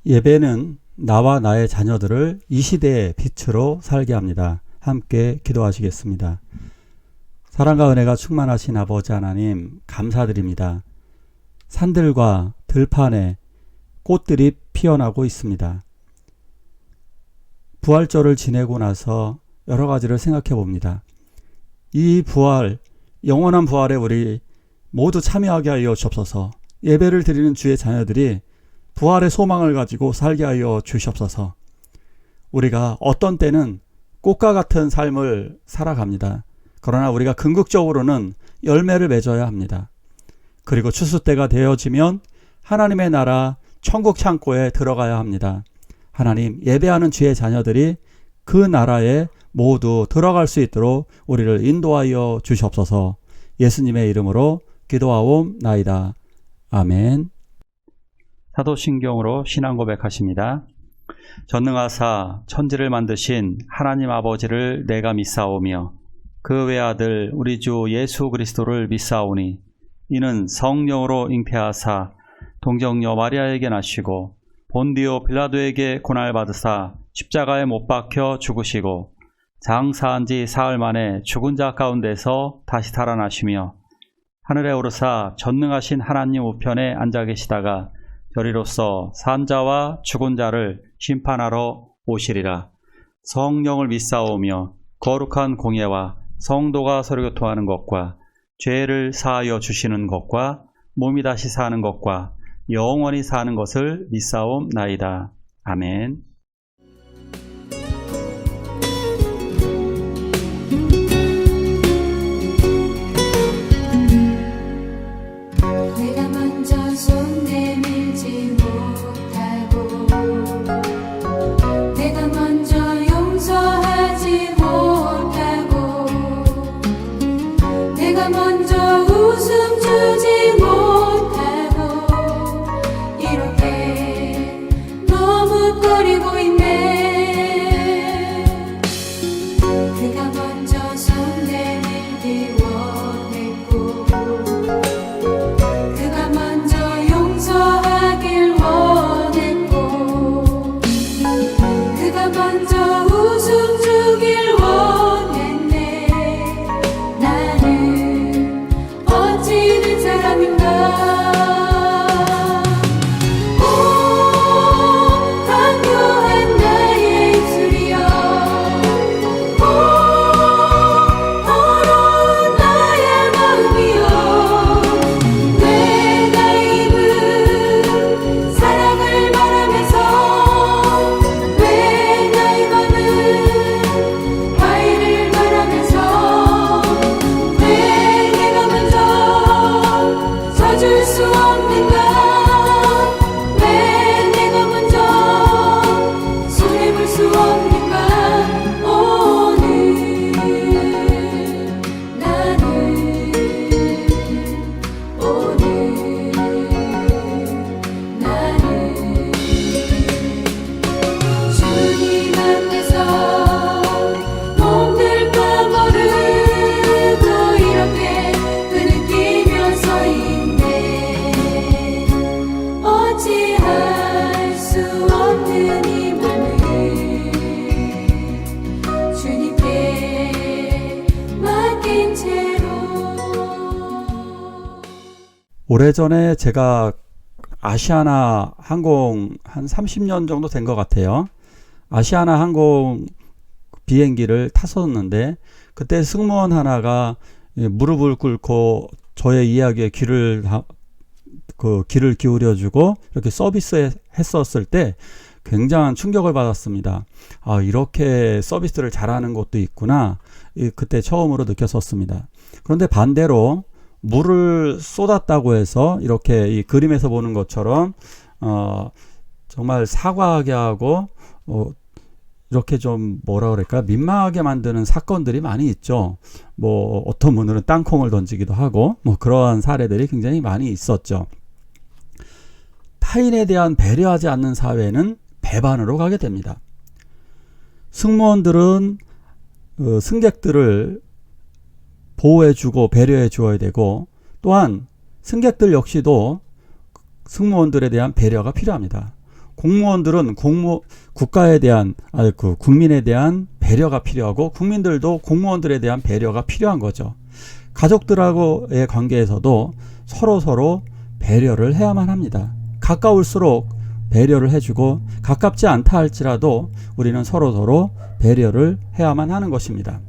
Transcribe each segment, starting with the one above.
예배는 나와 나의 자녀들을 이 시대의 빛으로 살게 합니다. 함께 기도하시겠습니다. 사랑과 은혜가 충만하신 아버지 하나님, 감사드립니다. 산들과 들판에 꽃들이 피어나고 있습니다. 부활절을 지내고 나서 여러 가지를 생각해 봅니다. 이 부활, 영원한 부활에 우리 모두 참여하게 하여 주옵소서. 예배를 드리는 주의 자녀들이 부활의 소망을 가지고 살게 하여 주시옵소서. 우리가 어떤 때는 꽃과 같은 삶을 살아갑니다. 그러나 우리가 궁극적으로는 열매를 맺어야 합니다. 그리고 추수 때가 되어지면 하나님의 나라 천국 창고에 들어가야 합니다. 하나님, 예배하는 주의 자녀들이 그 나라에 모두 들어갈 수 있도록 우리를 인도하여 주시옵소서. 예수님의 이름으로 기도하옵나이다. 아멘. 사도신경으로 신앙 고백하십니다. 전능하사 천지를 만드신 하나님 아버지를 내가 믿사오며 그 외아들 우리 주 예수 그리스도를 믿사오니 이는 성령으로 잉태하사 동정녀 마리아에게 나시고 본디오 빌라도에게 고난받으사 십자가에 못 박혀 죽으시고 장사한 지 사흘 만에 죽은 자 가운데서 다시 살아나시며 하늘에 오르사 전능하신 하나님 우편에 앉아 계시다가 저리로서 산 자와 죽은 자를 심판하러 오시리라. 성령을 믿사오며 거룩한 공예와 성도가 서로 교통하는 것과 죄를 사하여 주시는 것과 몸이 다시 사는 것과 영원히 사는 것을 믿사옵나이다. 아멘. 내가 먼저 손 내밀지 못하고 내가 먼저 용서하지 못하고 내가 먼저 웃음 주지 못하고 이렇게 머뭇거리고 있네. 그가 먼저 손 내밀기 원했고 그가 먼저 용서하길 원했고 그가 먼저 웃음 주길 원했네. 나는 어찌 된 사람인가. 오 강요한 나의 입술이여 오 더러운 나의 마음이여 왜 나의 입은 사랑을 말하면서 왜 나의 맘은 화해를 말하면서 왜 내가 먼저 서줄 수 없는가. 왜 내가 먼저 손해볼 수 없는가. 오늘 나는 오늘 나는 주님 앞에서 몸둘까 모르고 이렇게 흐느끼며 서 있네. 어찌할 수 없는 이 맘을 주님께 맡긴 채로. 오래전에 제가 아시아나 항공 한 30년 정도 된 것 같아요. 아시아나 항공 비행기를 탔었는데 그때 승무원 하나가 무릎을 꿇고 저의 이야기에 귀를 기울여주고 이렇게 서비스 했었을 때 굉장한 충격을 받았습니다. 아, 이렇게 서비스를 잘하는 곳도 있구나. 그때 처음으로 느꼈었습니다. 그런데 반대로 물을 쏟았다고 해서 이렇게 이 그림에서 보는 것처럼 정말 사과하게 하고 이렇게 좀 뭐라 그럴까 민망하게 만드는 사건들이 많이 있죠. 뭐 어떤 분들은 땅콩을 던지기도 하고 뭐 그러한 사례들이 굉장히 많이 있었죠. 타인에 대한 배려하지 않는 사회는 배반으로 가게 됩니다. 승무원들은 승객들을 보호해주고 배려해 주어야 되고, 또한 승객들 역시도 승무원들에 대한 배려가 필요합니다. 공무원들은 국가에 대한 국민에 대한 배려가 필요하고 국민들도 공무원들에 대한 배려가 필요한 거죠. 가족들하고의 관계에서도 서로 배려를 해야만 합니다. 가까울수록 배려를 해주고 가깝지 않다 할지라도 우리는 서로 배려를 해야만 하는 것입니다.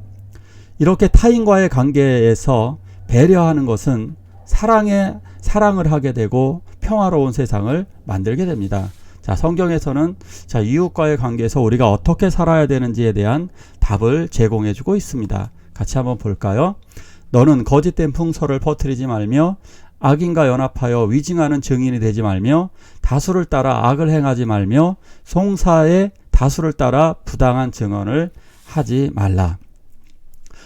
이렇게 타인과의 관계에서 배려하는 것은 사랑을 하게 되고 평화로운 세상을 만들게 됩니다. 자, 성경에서는 이웃과의 관계에서 우리가 어떻게 살아야 되는지에 대한 답을 제공해 주고 있습니다. 같이 한번 볼까요? 너는 거짓된 풍설을 퍼뜨리지 말며 악인과 연합하여 위증하는 증인이 되지 말며 다수를 따라 악을 행하지 말며 송사의 다수를 따라 부당한 증언을 하지 말라.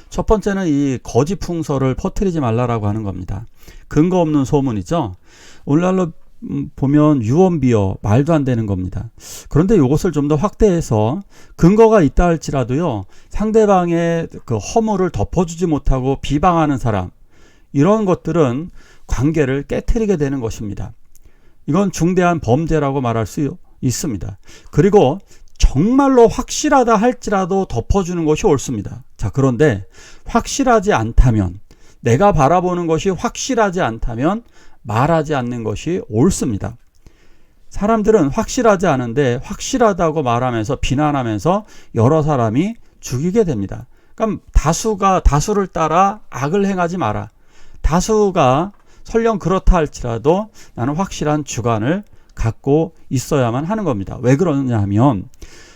첫 번째는 이 거짓 풍설을 퍼뜨리지 말라라고 하는 겁니다. 근거 없는 소문이죠. 오늘날로 보면 유언비어, 말도 안 되는 겁니다. 그런데 이것을 좀 더 확대해서 근거가 있다 할지라도요, 상대방의 그 허물을 덮어주지 못하고 비방하는 사람, 이런 것들은 관계를 깨트리게 되는 것입니다. 이건 중대한 범죄라고 말할 수 있습니다. 그리고 정말로 확실하다 할지라도 덮어주는 것이 옳습니다. 자, 그런데 확실하지 않다면, 내가 바라보는 것이 확실하지 않다면 말하지 않는 것이 옳습니다. 사람들은 확실하지 않은데 확실하다고 말하면서 비난하면서 여러 사람이 죽이게 됩니다. 그러니까 다수를 따라 악을 행하지 마라. 다수가 설령 그렇다 할지라도 나는 확실한 주관을 갖고 있어야만 하는 겁니다. 왜 그러냐 하면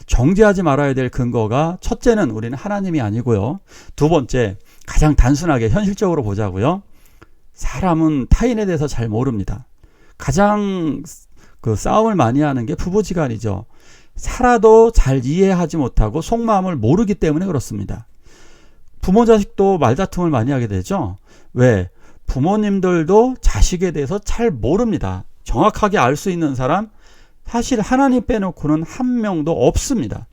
정죄하지 말아야 될 근거가, 첫째는 우리는 하나님이 아니고요. 두 번째, 가장 단순하게 현실적으로 보자고요. 사람은 타인에 대해서 잘 모릅니다. 가장 싸움을 많이 하는 게 부부지간이죠. 살아도 잘 이해하지 못하고 속마음을 모르기 때문에 그렇습니다. 부모 자식도 말다툼을 많이 하게 되죠. 왜? 부모님들도 자식에 대해서 잘 모릅니다. 정확하게 알 수 있는 사람 사실 하나님 빼놓고는 한 명도 없습니다.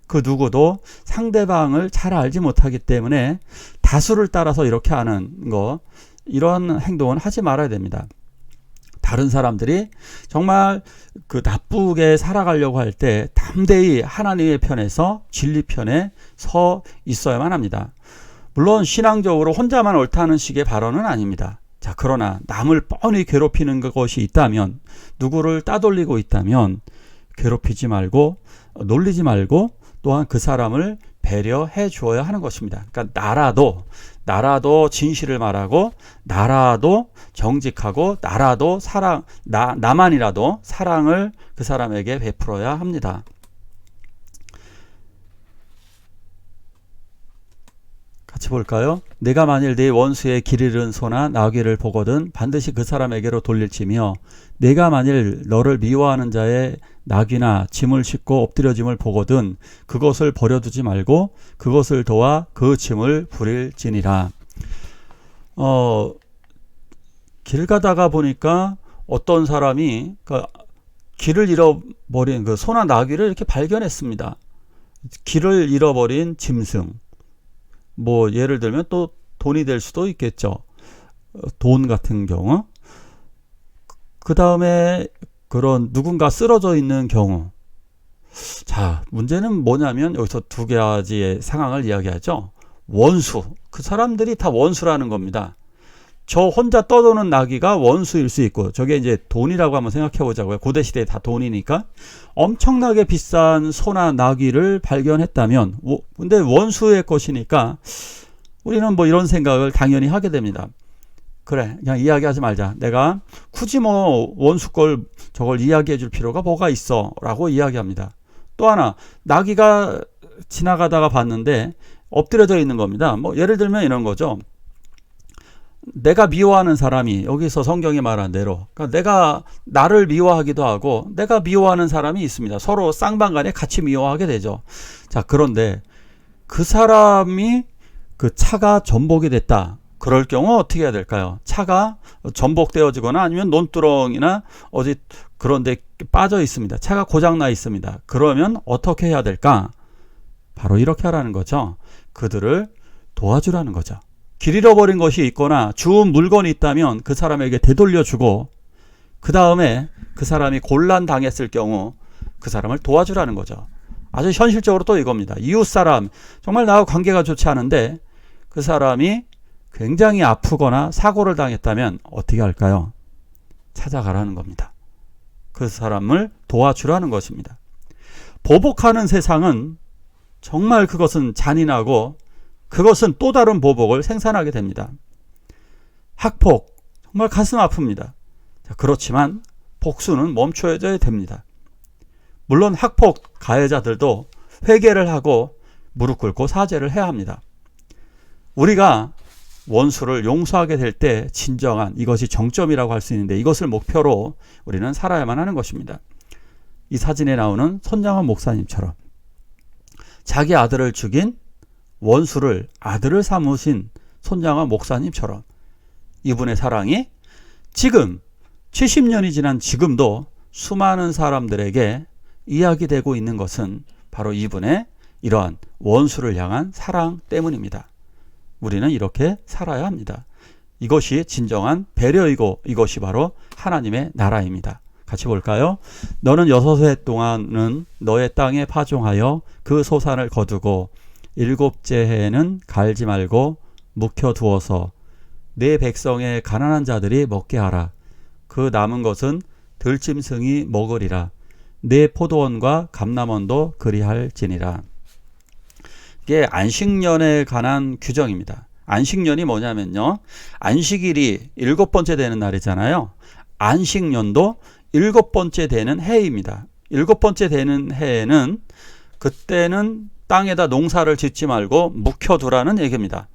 그 누구도 상대방을 잘 알지 못하기 때문에 다수를 따라서 이렇게 하는 거, 이런 행동은 하지 말아야 됩니다. 다른 사람들이 정말 나쁘게 살아가려고 할 때 담대히 하나님의 편에서 진리 편에 서 있어야만 합니다. 물론 신앙적으로 혼자만 옳다는 식의 발언은 아닙니다. 자, 그러나 남을 뻔히 괴롭히는 것이 있다면, 누구를 따돌리고 있다면 괴롭히지 말고 놀리지 말고 또한 그 사람을 배려해 주어야 하는 것입니다. 그러니까 나라도 진실을 말하고, 나라도 정직하고, 나라도 나만이라도 사랑을 그 사람에게 베풀어야 합니다. 같이 볼까요? 내가 만일 내 원수의 길 잃은 소나 나귀를 보거든 반드시 그 사람에게로 돌릴지며, 내가 만일 너를 미워하는 자의 나귀나 짐을 싣고 엎드려짐을 보거든 그것을 버려두지 말고 그것을 도와 그 짐을 부릴지니라. 길 가다가 보니까 어떤 사람이 길을 잃어버린 소나 나귀를 이렇게 발견했습니다. 길을 잃어버린 짐승, 예를 들면 또 돈이 될 수도 있겠죠. 돈 같은 경우. 그 다음에 그런 누군가 쓰러져 있는 경우. 자, 문제는 뭐냐면 여기서 두 가지의 상황을 이야기하죠. 원수. 그 사람들이 다 원수라는 겁니다. 저 혼자 떠도는 나귀가 원수일 수 있고, 저게 이제 돈이라고 한번 생각해 보자고요. 고대시대에 다 돈이니까. 엄청나게 비싼 소나 나귀를 발견했다면, 근데 원수의 것이니까 우리는 이런 생각을 당연히 하게 됩니다. 그래, 그냥 이야기하지 말자. 내가 굳이 원수 저걸 이야기해 줄 필요가 뭐가 있어 라고 이야기합니다. 또 하나, 나귀가 지나가다가 봤는데 엎드려져 있는 겁니다. 예를 들면 이런 거죠. 내가 미워하는 사람이, 여기서 성경이 말한 대로, 그러니까 내가 나를 미워하기도 하고 내가 미워하는 사람이 있습니다. 서로 쌍방간에 같이 미워하게 되죠. 자, 그런데 그 사람이 차가 전복이 됐다. 그럴 경우 어떻게 해야 될까요? 차가 전복되어지거나 아니면 논두렁이나 어디 그런 데 빠져 있습니다. 차가 고장나 있습니다. 그러면 어떻게 해야 될까? 바로 이렇게 하라는 거죠. 그들을 도와주라는 거죠. 길 잃어버린 것이 있거나 주운 물건이 있다면 그 사람에게 되돌려주고, 그 다음에 그 사람이 곤란 당했을 경우 그 사람을 도와주라는 거죠. 아주 현실적으로 또 이겁니다. 이웃 사람, 정말 나하고 관계가 좋지 않은데 그 사람이 굉장히 아프거나 사고를 당했다면 어떻게 할까요? 찾아가라는 겁니다. 그 사람을 도와주라는 것입니다. 보복하는 세상은 정말 그것은 잔인하고 그것은 또 다른 보복을 생산하게 됩니다. 학폭, 정말 가슴 아픕니다. 그렇지만 복수는 멈춰야 됩니다. 물론 학폭 가해자들도 회개를 하고 무릎 꿇고 사죄를 해야 합니다. 우리가 원수를 용서하게 될 때 진정한 이것이 정점이라고 할 수 있는데 이것을 목표로 우리는 살아야만 하는 것입니다. 이 사진에 나오는 손장원 목사님처럼 자기 아들을 죽인 원수를 아들을 삼으신 손장원 목사님처럼 이분의 사랑이 지금 70년이 지난 지금도 수많은 사람들에게 이야기되고 있는 것은 바로 이분의 이러한 원수를 향한 사랑 때문입니다. 우리는 이렇게 살아야 합니다. 이것이 진정한 배려이고 이것이 바로 하나님의 나라입니다. 같이 볼까요? 너는 6해 동안은 너의 땅에 파종하여 그 소산을 거두고 7째 해에는 갈지 말고 묵혀두어서 내 백성의 가난한 자들이 먹게 하라. 그 남은 것은 들짐승이 먹으리라. 내 포도원과 감람원도 그리할지니라. 이게 안식년에 관한 규정입니다. 안식년이 뭐냐면요, 안식일이 7번째 되는 날이잖아요. 안식년도 7번째 되는 해입니다. 7번째 되는 해에는 그때는 땅에다 농사를 짓지 말고 묵혀두라는 얘기입니다.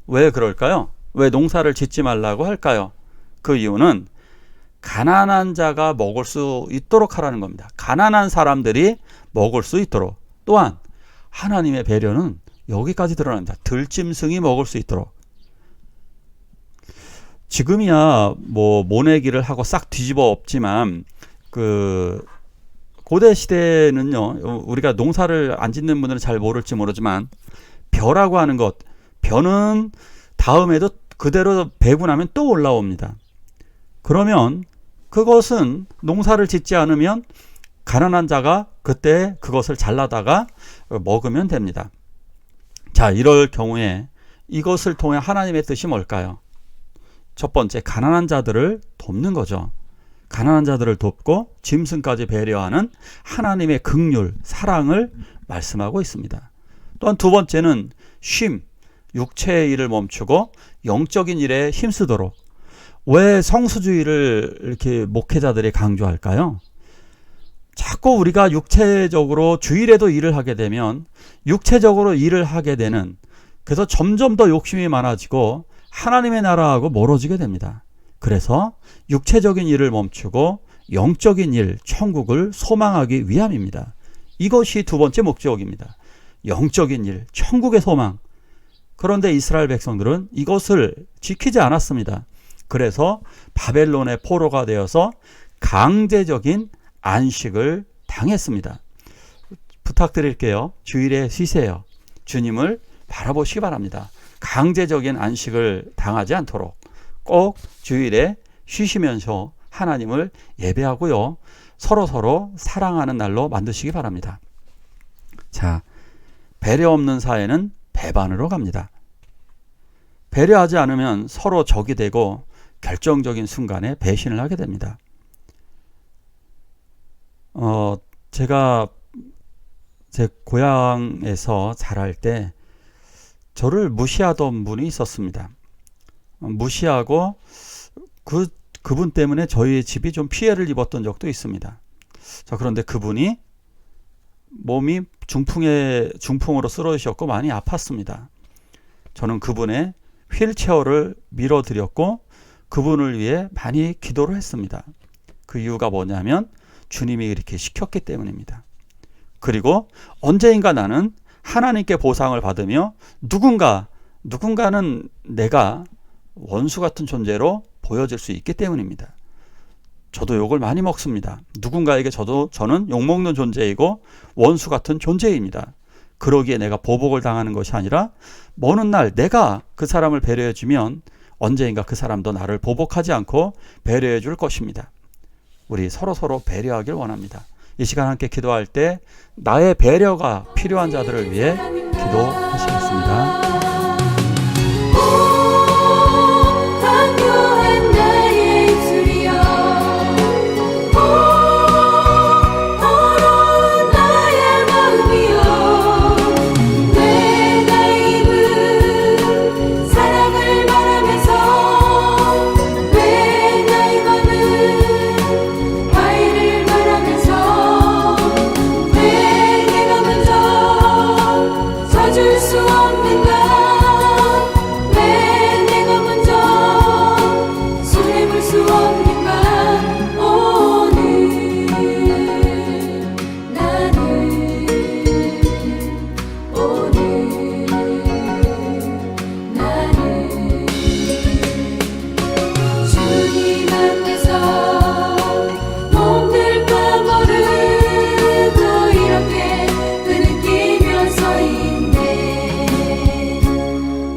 왜 그럴까요? 왜 농사를 짓지 말라고 할까요? 그 이유는 가난한 자가 먹을 수 있도록 하라는 겁니다. 가난한 사람들이 먹을 수 있도록. 또한 하나님의 배려는 여기까지 드러납니다. 들짐승이 먹을 수 있도록. 지금이야 뭐 모내기를 하고 싹 뒤집어 엎지만 그 고대 시대는요, 우리가 농사를 안 짓는 분들은 잘 모를지 모르지만 벼라고 하는 것, 벼는 다음에도 그대로 베고 나면 또 올라옵니다. 그러면 그것은 농사를 짓지 않으면 가난한 자가 그때 그것을 잘라다가 먹으면 됩니다. 자, 이럴 경우에 이것을 통해 하나님의 뜻이 뭘까요? 첫 번째, 가난한 자들을 돕는 거죠. 가난한 자들을 돕고 짐승까지 배려하는 하나님의 긍휼, 사랑을 말씀하고 있습니다. 또한 두 번째는 쉼, 육체의 일을 멈추고 영적인 일에 힘쓰도록. 왜 성수주의를 이렇게 목회자들이 강조할까요? 자꾸 우리가 육체적으로 주일에도 일을 하게 되면 육체적으로 일을 하게 되는, 그래서 점점 더 욕심이 많아지고 하나님의 나라하고 멀어지게 됩니다. 그래서 육체적인 일을 멈추고 영적인 일, 천국을 소망하기 위함입니다. 이것이 두 번째 목적입니다. 영적인 일, 천국의 소망. 그런데 이스라엘 백성들은 이것을 지키지 않았습니다. 그래서 바벨론의 포로가 되어서 강제적인 안식을 당했습니다. 부탁드릴게요. 주일에 쉬세요. 주님을 바라보시기 바랍니다. 강제적인 안식을 당하지 않도록 꼭 주일에 쉬시면서 하나님을 예배하고요, 서로 사랑하는 날로 만드시기 바랍니다. 자, 배려 없는 사회는 배반으로 갑니다. 배려하지 않으면 서로 적이 되고 결정적인 순간에 배신을 하게 됩니다. 제가 제 고향에서 자랄 때 저를 무시하던 분이 있었습니다. 무시하고 그분 때문에 저희 집이 좀 피해를 입었던 적도 있습니다. 자, 그런데 그분이 몸이 중풍으로 쓰러지셨고 많이 아팠습니다. 저는 그분의 휠체어를 밀어드렸고 그분을 위해 많이 기도를 했습니다. 그 이유가 뭐냐면 주님이 이렇게 시켰기 때문입니다. 그리고 언제인가 나는 하나님께 보상을 받으며 누군가는 내가 원수 같은 존재로 보여질 수 있기 때문입니다. 저도 욕을 많이 먹습니다. 누군가에게 저는 욕먹는 존재이고 원수 같은 존재입니다. 그러기에 내가 보복을 당하는 것이 아니라 먼 날 내가 그 사람을 배려해주면 언제인가 그 사람도 나를 보복하지 않고 배려해 줄 것입니다. 우리 서로 배려하길 원합니다. 이 시간 함께 기도할 때 나의 배려가 필요한 자들을 위해 기도하시겠습니다. 강요한 나의 입술이여 더러운 나의 마음이여 내 나의 입은 사랑을 말하면서 내 나의 맘은 화해를 말하면서 왜 내가 먼저 져줄 수 없는가 왜 내가 먼저 손해볼 수 없는가 오늘 나는 오늘 나는 주님 앞에서 몸둘까 모르고 이렇게 흐느끼며 서 있네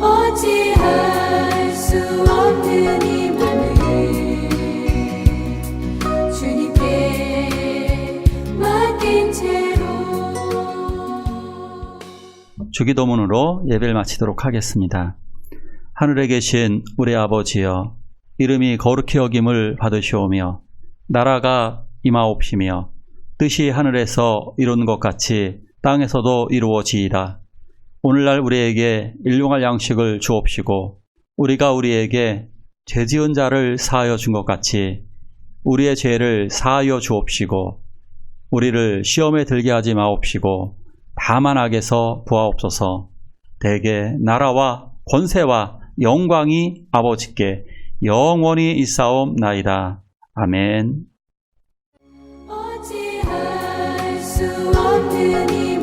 어찌할 수 없는 이 맘을 주님께 맡긴 채로 주기도문으로 예배를 마치도록 하겠습니다. 하늘에 계신 우리 아버지여, 이름이 거룩히 여김을 받으시오며 나라가 임하옵시며 뜻이 하늘에서 이룬 것 같이 땅에서도 이루어지이다. 오늘날 우리에게 일용할 양식을 주옵시고 우리가 우리에게 죄지은 자를 사하여 준 것 같이 우리의 죄를 사하여 주옵시고 우리를 시험에 들게 하지 마옵시고 다만 악에서 구하옵소서. 대개 나라와 권세와 영광이 아버지께 영원히 있사옵나이다. 아멘. 어찌할 수 없는 이